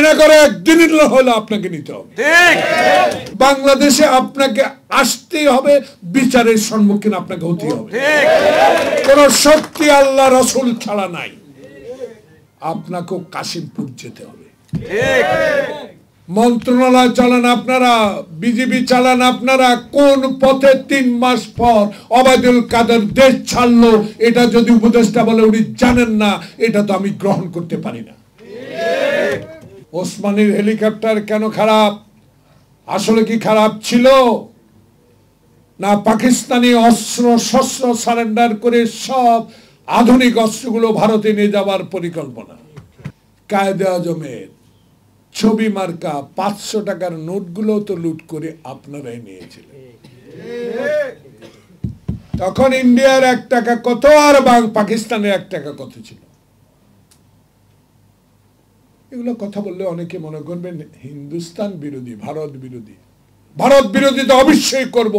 বায়না করে একদিন হলে আপনাকে নিতে হবে। বাংলাদেশে আপনাকে আসতেই হবে, বিচারের সম্মুখীন আপনাকে হতে হবে। কোন শক্তি আল্লাহ রাসূল ছাড়া নাই। আপনাকেও কাশিমপুর যেতে হবে। মন্ত্রণালয় চালান আপনারা, বিজেপি চালান আপনারা। কোন পথে 3 মাস পর ওবায়দুল কাদের দেশ ছাড়লো, এটা যদি উপদেষ্টা বলে উনি জানেন না, এটা তো আমি গ্রহণ করতে পারি না। ওসমানীর হেলিকপ্টার কেন খারাপ? আসলে কি খারাপ ছিল না পাকিস্তানি অস্ত্র শস্ত্র সারেন্ডার করে সব আধুনিক অস্ত্রগুলো ভারতে নিয়ে যাওয়ার পরিকল্পনা? কায়েদে আজমের ছবি মার্কা 500 টাকার নোটগুলো তো লুট করে আপনারাই নিয়েছিলেন। তখন ইন্ডিয়ার 1 টাকা কত আর পাকিস্তানের 1 টাকা কত ছিল? এগুলো কথা বললে অনেকে মনে করবেন হিন্দুস্তান বিরোধী, ভারত বিরোধী। ভারত বিরোধী তো অবশ্যই করব,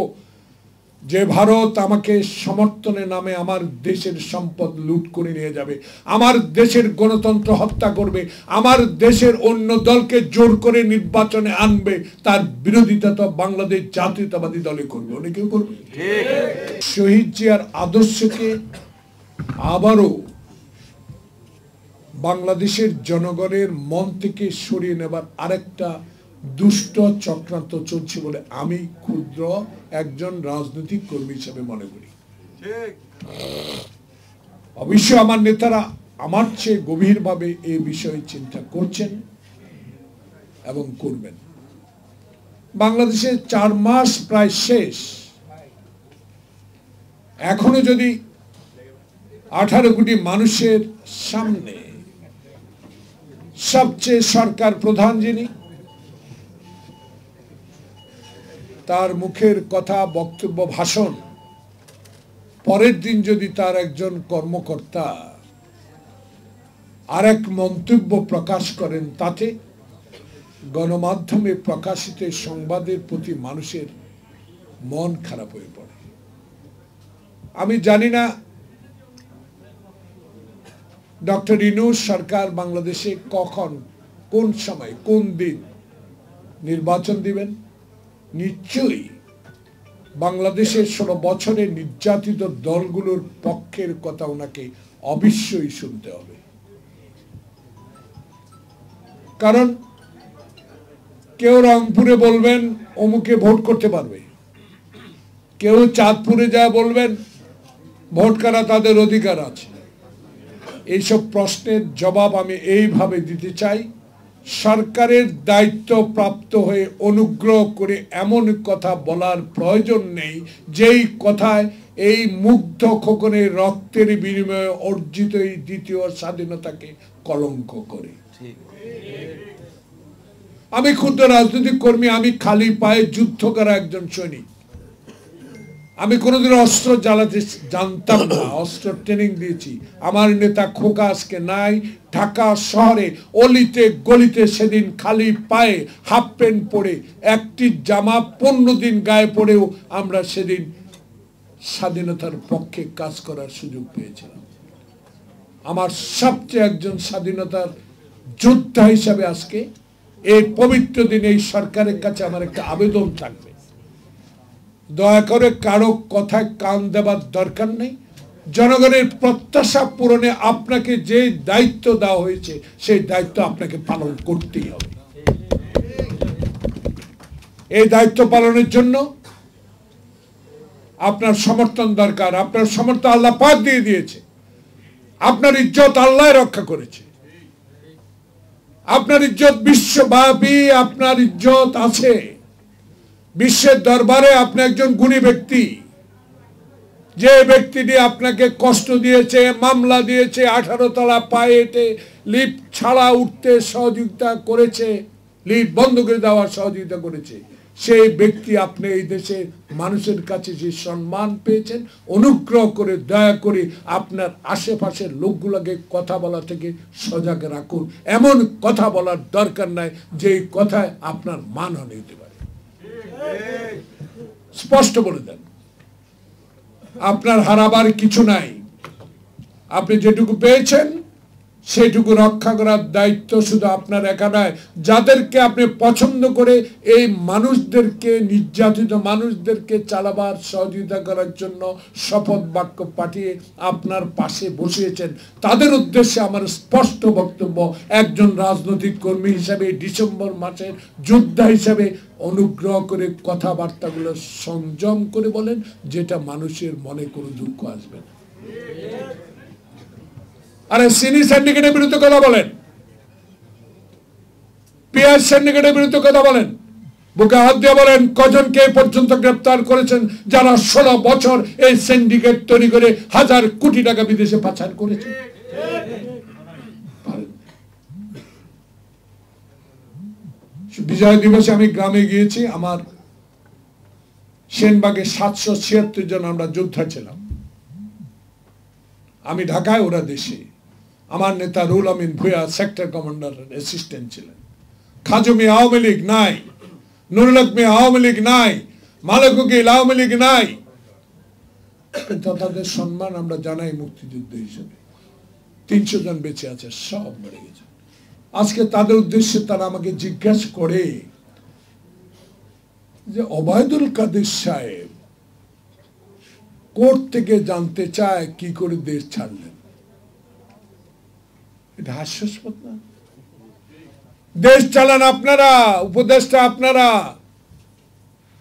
যে ভারত আমাকে সমর্থনের নামে আমার দেশের সম্পদ লুট করে নিয়ে যাবে, আমার দেশের গণতন্ত্র হত্যা করবে, আমার দেশের অন্য দলকে জোর করে নির্বাচনে আনবে, তার বিরোধিতা তো বাংলাদেশ জাতীয়তাবাদী দলে করবে, অনেকেও করবে। শহীদ জিয়ার আদর্শকে আবারও বাংলাদেশের জনগণের মন থেকে সরিয়ে নেবার আরেকটা দুষ্ট চক্রান্ত চলছে বলে আমি ক্ষুদ্র একজন রাজনৈতিক কর্মী হিসেবে মনে করি। অবশ্য আমার নেতারা আমার চেয়ে গভীরভাবে এই বিষয়ে চিন্তা করছেন এবং করবেন। বাংলাদেশের 4 মাস প্রায় শেষ, এখনো যদি 18 কোটি মানুষের সামনে সবচেয়ে সরকার প্রধান যিনি, তার মুখের কথা, বক্তব্য, ভাষণ পরের দিন যদি তার একজন কর্মকর্তা আরেক মন্তব্য প্রকাশ করেন, তাতে গণমাধ্যমে প্রকাশিত সংবাদের প্রতি মানুষের মন খারাপ হয়ে পড়ে। আমি জানি না ডক্টর ইউনূস সরকার বাংলাদেশে কখন, কোন সময়, কোন দিন নির্বাচন দিবেন। নিশ্চয়ই বাংলাদেশের 16 বছরে নির্যাতিত দলগুলোর পক্ষের কথা ওনাকে অবশ্যই শুনতে হবে। কারণ কেউ রংপুরে বলবেন অমুকে ভোট করতে পারবে, কেউ চাঁদপুরে যা বলবেন ভোট করা তাদের অধিকার আছে। এইসব প্রশ্নের জবাব আমি এইভাবে দিতে চাই, সরকারের দায়িত্ব প্রাপ্ত হয়ে অনুগ্রহ করে এমন কথা বলার প্রয়োজন নেই যেই কথায় এই মুগ্ধ খোকনের রক্তের বিনিময়ে অর্জিত এই দ্বিতীয় স্বাধীনতাকে কলঙ্ক করে। আমি ক্ষুদ্র রাজনৈতিক কর্মী, আমি খালি পায়ে যুদ্ধ করা একজন সৈনিক। আমি কোনোদিন অস্ত্র জ্বালাতে জানতাম না, অস্ত্র ট্রেনিং দিয়েছি। আমার নেতা খোকা আজকে নাই। ঢাকা শহরে অলিতে গলিতে সেদিন খালি পায়ে হাফ প্যান্ট পরে, একটি জামা 15 দিন গায়ে পড়েও আমরা সেদিন স্বাধীনতার পক্ষে কাজ করার সুযোগ পেয়েছিলাম। আমার সবচেয়ে একজন স্বাধীনতার যোদ্ধা হিসাবে আজকে এই পবিত্র দিনে এই সরকারের কাছে আমার একটা আবেদন থাকবে, দয়া করে কারো কথায় কান দেবার দরকার নেই। জনগণের প্রত্যাশা পূরণে আপনাকে যে দায়িত্ব দেওয়া হয়েছে সেই দায়িত্ব আপনাকে পালন করতেই হবে। এই দায়িত্ব পালনের জন্য আপনার সমর্থন দরকার। আপনার সমর্থন আল্লাহ পাক দিয়ে দিয়েছে। আপনার ইজ্জত আল্লাহ রক্ষা করেছে। আপনার ইজ্জত বিশ্বব্যাপী, আপনার ইজ্জত আছে বিশ্বের দরবারে। আপনি একজন গুণী ব্যক্তি। যে ব্যক্তিটি আপনাকে কষ্ট দিয়েছে, মামলা দিয়েছে, 18 তলা পায়ে হেঁটে লিফট ছাড়া উঠতে সহযোগিতা করেছে, লিফট বন্ধ করে দেওয়ার সহযোগিতা করেছে, সেই ব্যক্তি আপনি এই দেশের মানুষের কাছে যে সম্মান পেয়েছেন, অনুগ্রহ করে দয়া করে আপনার আশেপাশের লোকগুলোকে কথা বলা থেকে সজাগ রাখুন। এমন কথা বলার দরকার নাই যে কথায় আপনার মানহানি হতে পারে। স্পষ্ট বলে দেন, আপনার হারাবার কিছু নাই। আপনি যেটুকু পেয়েছেন সেটুকু রক্ষা করার দায়িত্ব শুধু আপনার একা নয়। যাদেরকে আপনি পছন্দ করে এই মানুষদেরকে, নির্যাতিত মানুষদেরকে চালাবার সহযোগিতা করার জন্য শপথ বাক্য পাঠিয়ে আপনার পাশে বসিয়েছেন, তাদের উদ্দেশ্যে আমার স্পষ্ট বক্তব্য, একজন রাজনৈতিক কর্মী হিসাবে, ডিসেম্বর মাসের যোদ্ধা হিসাবে অনুগ্রহ করে কথাবার্তাগুলো সংযম করে বলেন, যেটা মানুষের মনে কোনো দুঃখ আসবে না। আরে সিনি সিন্ডিকেটের বিরুদ্ধে কথা বলেন, পিয়ার সিন্ডিকেটের বিরুদ্ধে কথা বলেন, বুকে হাত দিয়ে বলেন কজনকে পর্যন্ত গ্রেপ্তার করেছেন যারা 16 বছর এই সিন্ডিকেট তৈরি করে হাজার কোটি টাকা বিদেশে পাচার করেছে। বিজয় দিবসে আমি গ্রামে গিয়েছি, আমার সেনবাগে 776 জন আমরা যোদ্ধা ছিলাম। আমি ঢাকায়, ওরা দেশে। আমার নেতা রুল আমিন ভুয়া সেক্টর কমান্ডার অ্যাসিস্ট্যান্ট ছিলেন। খাজমি আওয়ামী লীগ নাই, নুরুল হক আওয়ামী লীগ নাই, মালেক উকিল আওয়ামী লীগ নাই, কিন্তু তাদের সম্মান আমরা জানাই মুক্তিযুদ্ধ হিসেবে। 300 জন বেঁচে আছে, সব মরে গেছে। আজকে তাদের উদ্দেশ্যে তারা আমাকে জিজ্ঞাসা করে যে ওবায়দুল কাদের সাহেব কোর্ট থেকে জানতে চায় কি করে দেশ ছাড়লেন। এটা হাস্যাস্পদ না? দেশ চালান আপনারা, উপদেষ্টা আপনারা,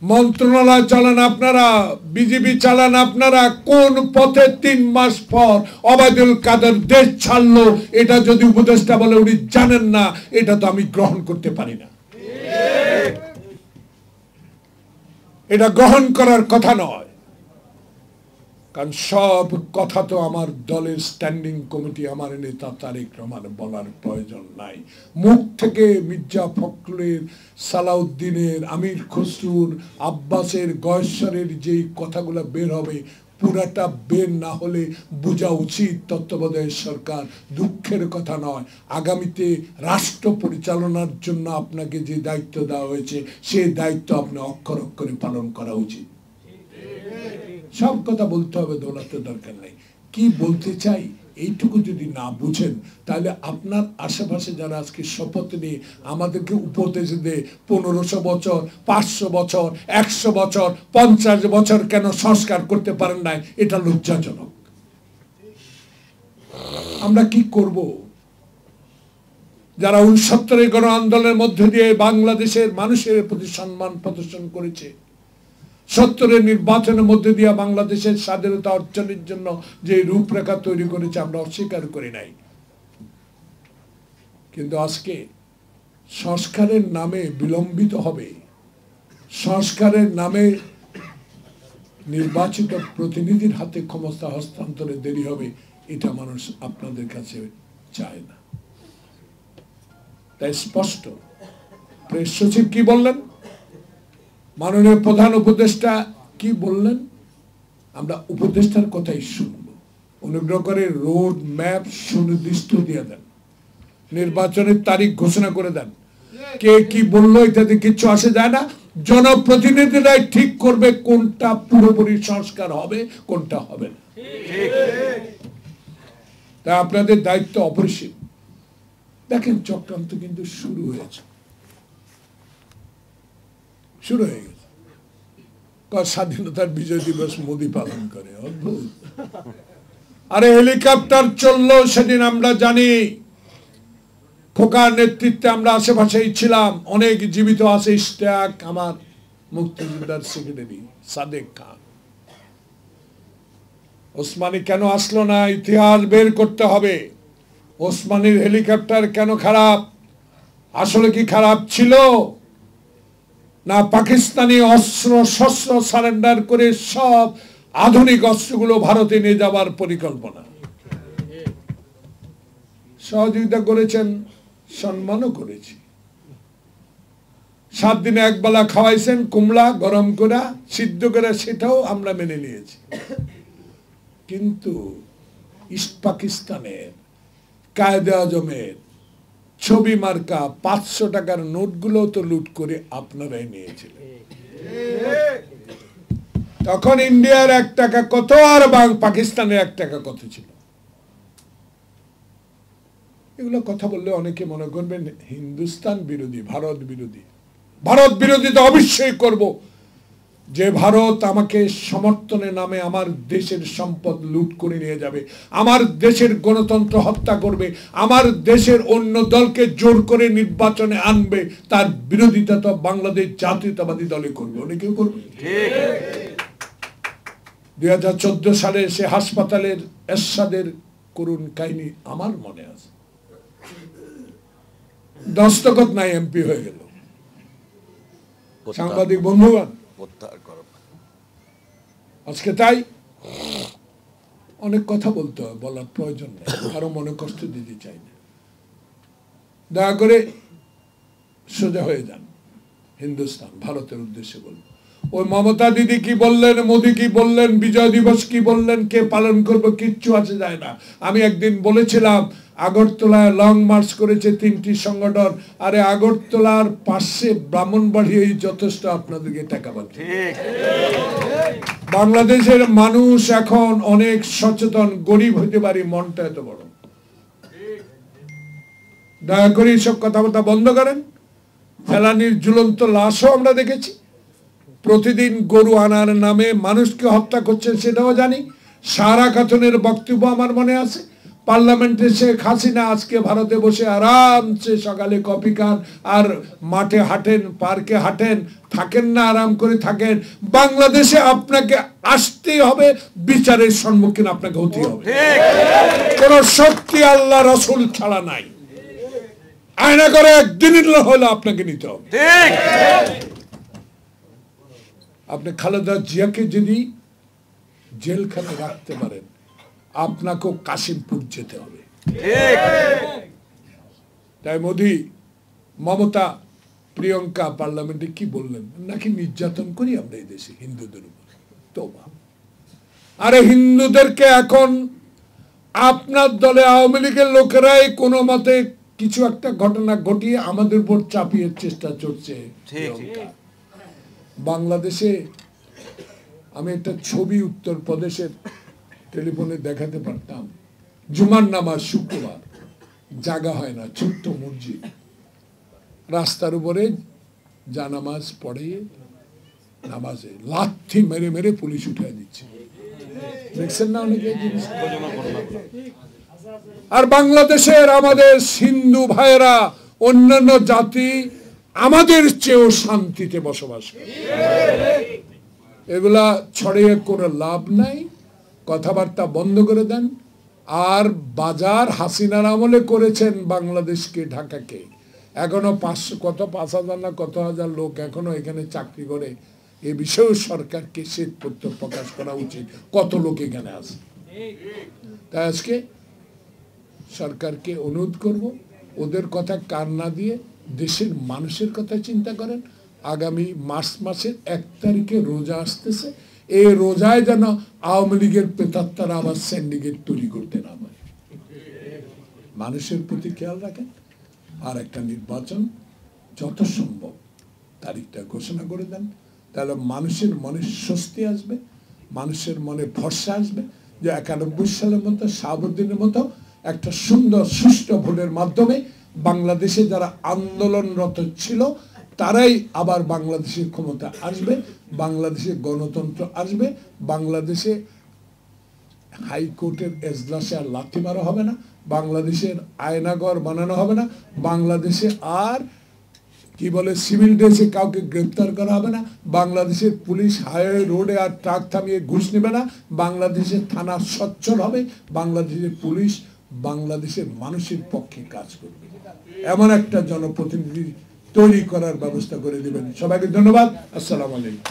মন্ত্রণালয় চালান আপনারা, বিজেপি চালান আপনারা। কোন পথে 3 মাস পর ওবায়দুল কাদের দেশ ছাড়লো, এটা যদি উপদেষ্টা বলে উনি জানেন না, এটা তো আমি গ্রহণ করতে পারি না। এটা গ্রহণ করার কথা নয়, কারণ সব কথা তো আমার দলের স্ট্যান্ডিং কমিটি, আমার নেতা তারেক রহমান বলার প্রয়োজন নাই। মুখ থেকে মির্জা ফখরুলের, সালাউদ্দিনের, আমির খসরুর, আব্বাসের, গয়েশ্বরের যেই কথাগুলো বের হবে, পুরাটা বের না হলে বোঝা উচিত তত্ত্বাবধায়ক সরকার, দুঃখের কথা নয়, আগামীতে রাষ্ট্র পরিচালনার জন্য আপনাকে যে দায়িত্ব দেওয়া হয়েছে, সেই দায়িত্ব আপনি অক্ষর অক্ষরে পালন করা উচিত। সব কথা বলতে হবে, দৌড়াতে দরকার নাই। কি বলতে চাই এইটুকু যদি না বুঝেন, তাহলে আপনার আশেপাশে যারা আজকে শপথ নিয়ে আমাদেরকে উপদেশ দেয় 1500 বছর, 500 বছর, 100 বছর, 50 বছর কেন সংস্কার করতে পারেন নাই, এটা লজ্জাজনক। আমরা কি করব? যারা 69 গণ আন্দোলনের মধ্যে দিয়ে বাংলাদেশের মানুষের প্রতি সম্মান প্রদর্শন করেছে, 70 নির্বাচনের মধ্যে দিয়ে বাংলাদেশের স্বাধীনতা অর্জনের জন্য যে রূপরেখা তৈরি করেছে, আমরা অস্বীকার করি নাই। কিন্তু আজকে সংস্কারের নামে বিলম্বিত হবে, সংস্কারের নামে নির্বাচিত প্রতিনিধির হাতে ক্ষমতা হস্তান্তরে দেরি হবে, এটা মানুষ আপনাদের কাছে চায় না। তাই স্পষ্ট প্রেস সচিব কি বললেন, মাননীয় প্রধান উপদেষ্টা কি বললেন, আমরা উপদেষ্টার কথাই শুনব। অনুগ্রহ করে রোড ম্যাপ সুনির্দিষ্ট দিয়ে দেন, নির্বাচনের তারিখ ঘোষণা করে দেন। কে কি বললো ইত্যাদি কিছু আসে যায় না, জনপ্রতিনিধিরাই ঠিক করবে কোনটা পুরোপুরি সংস্কার হবে, কোনটা হবে না। তাই আপনাদের দায়িত্ব অপরিসীম। দেখেন চক্রান্ত কিন্তু শুরু হয়েছে, শুরু হয়ে গেছে। স্বাধীনতার বিজয় দিবস মোদি পালন করে, অদ্ভুত। আরে হেলিকপ্টার চললো সেদিন, আমরা জানি। খোকার নেতৃত্বে আমরা আশেপাশেই ছিলাম, অনেক জীবিত আছে। ইশতিয়াক, আমার মুক্তিযোদ্ধার সেক্রেটারি সাদেক খান। ওসমানী কেন আসলো না, ইতিহাস বের করতে হবে। ওসমানীর হেলিকপ্টার কেন খারাপ? আসলে কি খারাপ ছিল, না পাকিস্তানি অস্ত্র শস্ত্র সারেন্ডার করে সব আধুনিক অস্ত্রগুলো ভারতে নিয়ে যাওয়ার পরিকল্পনা? সহযোগিতা করেছেন, সম্মানও করেছি। 7 দিনে একবেলা খাওয়াইছেন কুমড়া গরম করে সিদ্ধ করে, সেটাও আমরা মেনে নিয়েছি। কিন্তু ইস্ট পাকিস্তানের কায়েদে আজমের ছবি মার্কা 500 টাকার নোটগুলো তো লুট করে আপনারাই নিয়েছিলেন। তখন ইন্ডিয়ার 1 টাকা কত আর পাকিস্তানের 1 টাকা কত ছিল? এগুলো কথা বললে অনেকে মনে করবেন হিন্দুস্তান বিরোধী, ভারত বিরোধী। ভারত বিরোধী তো অবশ্যই করব। যে ভারত আমাকে সমর্থনের নামে আমার দেশের সম্পদ লুট করে নিয়ে যাবে, আমার দেশের গণতন্ত্র হত্যা করবে, আমার দেশের অন্য দলকে জোর করে নির্বাচনে আনবে, তার বিরোধিতা তো বাংলাদেশ জাতীয়তাবাদী দলে করবে, অনেকেও করবে। 2014 সালে সে হাসপাতালের এরশাদের করুণ কাহিনী আমার মনে আছে। দস্তখত নাই, এমপি হয়ে গেল। সাংবাদিক বন্ধুগণ, আজকে তাই অনেক কথা বলতে হয়, বলার প্রয়োজন নেই, কারো মনে কষ্ট দিতে চাই না। দয়া করে সোজা হয়ে যান। হিন্দুস্তান ভারতের উদ্দেশ্যে বলবো, ওই মমতা দিদি কি বললেন, মোদী কি বললেন, বিজয় দিবস কি বললেন, কে পালন করবে, কিচ্ছু আসে যায় না। আমি একদিন বলেছিলাম আগরতলায় লং মার্চ করেছে 3টি সংগঠন, আরে আগরতলার পাশে ব্রাহ্মণবাড়িয়াই যথেষ্ট আপনাদেরকে টাকা পাচ্ছে। বাংলাদেশের মানুষ এখন অনেক সচেতন, গরিব হইতে পারি, মনটা এত বড়। দয়া করে এইসব কথাবার্তা বন্ধ করেন। ফেলানির ঝুলন্ত লাশও আমরা দেখেছি। প্রতিদিন গরু আনার নামে মানুষকে হত্যা করছেন, সেটাও জানি। সারা খাতুনের বক্তব্য আমার মনে আছে। পার্লামেন্টে শেখ হাসিনা আজকে ভারতে বসে আরামসে সকালে কফি খান আর মাঠে হাঁটেন, পার্কে হাঁটেন, থাকেন না, আরাম করে থাকেন। বাংলাদেশে আপনাকে আসতেই হবে, বিচারের সম্মুখীন আপনাকে হতে হবে। কোন শক্তি আল্লাহ রসুল ছাড়া নাই। আয়না করে একদিন হলে আপনাকে নিতে হবে। আপনি খালেদা জিয়াকে যদি জেলখানে রাখতে পারেন, আপনাকেও কাশিমপুর যেতে হবে। তাই মোদী, মমতা, প্রিয়ঙ্কা পার্লামেন্টে কি বললেন, নাকি নির্যাতন করি আমরা এই দেশে হিন্দুদের উপর। তোবা, আরে হিন্দুদেরকে এখন আপনার দলে আওয়ামী লীগের লোকেরাই কোনো মতে কিছু একটা ঘটনা ঘটিয়ে আমাদের উপর চাপিয়ে চেষ্টা চলছে। বাংলাদেশে আমি একটা ছবি উত্তরপ্রদেশের টেলিফোনে দেখাতে পারতাম। জুমার নামাজ শুক্রবার, জাগা হয় না, ছোট্ট মসজিদ, রাস্তার উপরে জানামাজ পড়ে, নামাজে লাথি মেরে মেরে পুলিশ উঠে দিচ্ছে। দেখছেন না অনেকে জিনিস। আর বাংলাদেশের আমাদের হিন্দু ভাইয়েরা অন্যান্য জাতি আমাদের চেয়েও শান্তিতে বসবাস করে। এগুলা ছড়িয়ে কোনো লাভ নাই, কথাবার্তা বন্ধ করে দেন। আর বাজার হাসিনার আমলে করেছেন বাংলাদেশকে, ঢাকাকে। এখনো 5,000 না কত হাজার লোক এখনো এখানে চাকরি করে। এ বিষয়েও সরকারকে শ্বেতপত্র প্রকাশ করা উচিত, কত লোক এখানে আছে। তাই আজকে সরকারকে অনুরোধ করব, ওদের কথা কান না দিয়ে দেশের মানুষের কথা চিন্তা করেন। আগামী মার্চ মাসের 1 তারিখে রোজা আসতেছে, এই রোজায় যেন আওয়ামী লীগের প্রেতাত্মারা আবার সিন্ডিকেট তৈরি করতে না পারে। মানুষের প্রতি খেয়াল রাখেন। আর একটা নির্বাচন যত সম্ভব তারিখটা ঘোষণা করে দেন, তাহলে মানুষের মনে স্বস্তি আসবে, মানুষের মনে ভরসা আসবে যে 91 সালের মতো, শাহাবুদ্দিনের মতো একটা সুন্দর সুষ্ঠু ভোটের মাধ্যমে বাংলাদেশে যারা আন্দোলনরত ছিল তারাই আবার বাংলাদেশের ক্ষমতা আসবে, বাংলাদেশে গণতন্ত্র আসবে, বাংলাদেশে হাইকোর্টের এজলাসে আর লাথি মারা হবে না, বাংলাদেশের আয়নাঘর বানানো হবে না, বাংলাদেশে আর কি বলে সিভিল ড্রেসে কাউকে গ্রেপ্তার করা হবে না, বাংলাদেশের পুলিশ হাইওয়ে রোডে আর ট্রাক থামিয়ে ঘুষ নেবে না, বাংলাদেশের থানা সচ্ছল হবে, বাংলাদেশের পুলিশ বাংলাদেশের মানুষের পক্ষে কাজ করবে। এমন একটা জনপ্রতিনিধি তৈরি করার ব্যবস্থা করে দিবেন। সবাইকে ধন্যবাদ। আসসালামু আলাইকুম।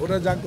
ওরা যাক।